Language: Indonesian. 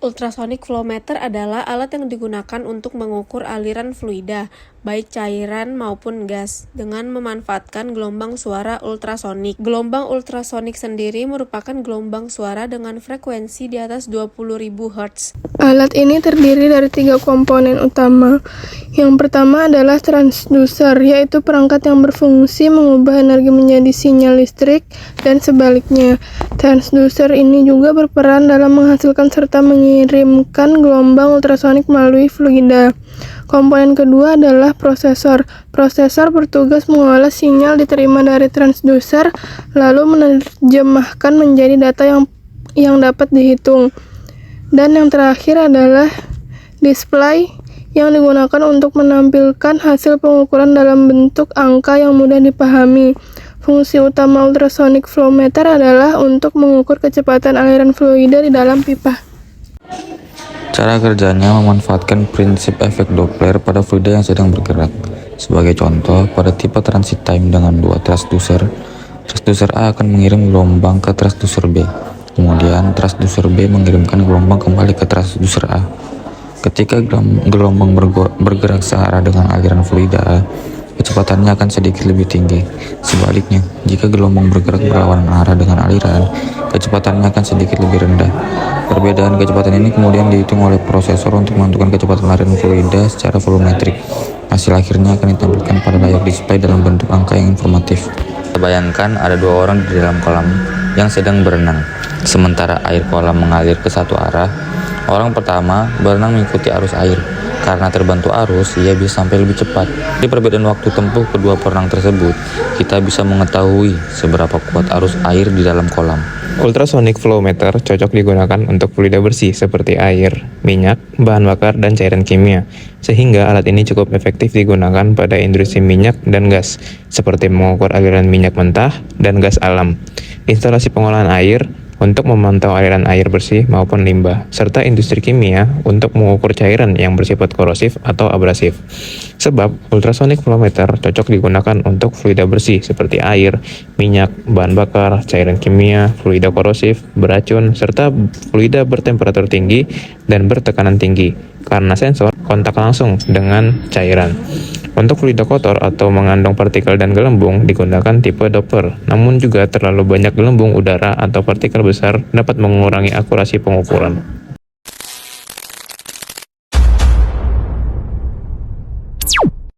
Ultrasonic flow meter adalah alat yang digunakan untuk mengukur aliran fluida, baik cairan maupun gas, dengan memanfaatkan gelombang suara ultrasonik. Gelombang ultrasonik sendiri merupakan gelombang suara dengan frekuensi di atas 20.000 Hz. Alat ini terdiri dari 3 komponen utama. Yang pertama adalah transducer, yaitu perangkat yang berfungsi mengubah energi menjadi sinyal listrik dan sebaliknya. Transducer ini juga berperan dalam menghasilkan serta mengirimkan gelombang ultrasonik melalui fluida. Komponen kedua adalah prosesor. Prosesor bertugas mengolah sinyal diterima dari transducer, lalu menerjemahkan menjadi data yang dapat dihitung. Dan yang terakhir adalah display yang digunakan untuk menampilkan hasil pengukuran dalam bentuk angka yang mudah dipahami. Fungsi utama ultrasonic flow meter adalah untuk mengukur kecepatan aliran fluida di dalam pipa. Cara kerjanya memanfaatkan prinsip efek Doppler pada fluida yang sedang bergerak. Sebagai contoh, pada tipe transit time dengan 2 transducer, transducer A akan mengirim gelombang ke transducer B. Kemudian transducer B mengirimkan gelombang kembali ke transducer A. Ketika gelombang bergerak searah dengan aliran fluida A, kecepatannya akan sedikit lebih tinggi. Sebaliknya, jika gelombang bergerak berlawanan arah dengan aliran, kecepatannya akan sedikit lebih rendah. Perbedaan kecepatan ini kemudian dihitung oleh prosesor untuk menentukan kecepatan aliran fluida secara volumetrik. Hasil akhirnya akan ditampilkan pada layar display dalam bentuk angka yang informatif. Bayangkan ada 2 orang di dalam kolam yang sedang berenang. Sementara air kolam mengalir ke satu arah, orang pertama berenang mengikuti arus air. Karena terbantu arus, ia bisa sampai lebih cepat. Di perbedaan waktu tempuh kedua perenang tersebut, kita bisa mengetahui seberapa kuat arus air di dalam kolam. Ultrasonic flow meter cocok digunakan untuk fluida bersih seperti air, minyak, bahan bakar, dan cairan kimia. Sehingga alat ini cukup efektif digunakan pada industri minyak dan gas, seperti mengukur aliran minyak mentah dan gas alam, instalasi pengolahan air, untuk memantau aliran air bersih maupun limbah, serta industri kimia untuk mengukur cairan yang bersifat korosif atau abrasif. Sebab, ultrasonic flow meter cocok digunakan untuk fluida bersih seperti air, minyak, bahan bakar, cairan kimia, fluida korosif, beracun, serta fluida bertemperatur tinggi dan bertekanan tinggi, karena sensor kontak langsung dengan cairan. Untuk fluida kotor atau mengandung partikel dan gelembung digunakan tipe Doppler, namun juga terlalu banyak gelembung udara atau partikel besar dapat mengurangi akurasi pengukuran.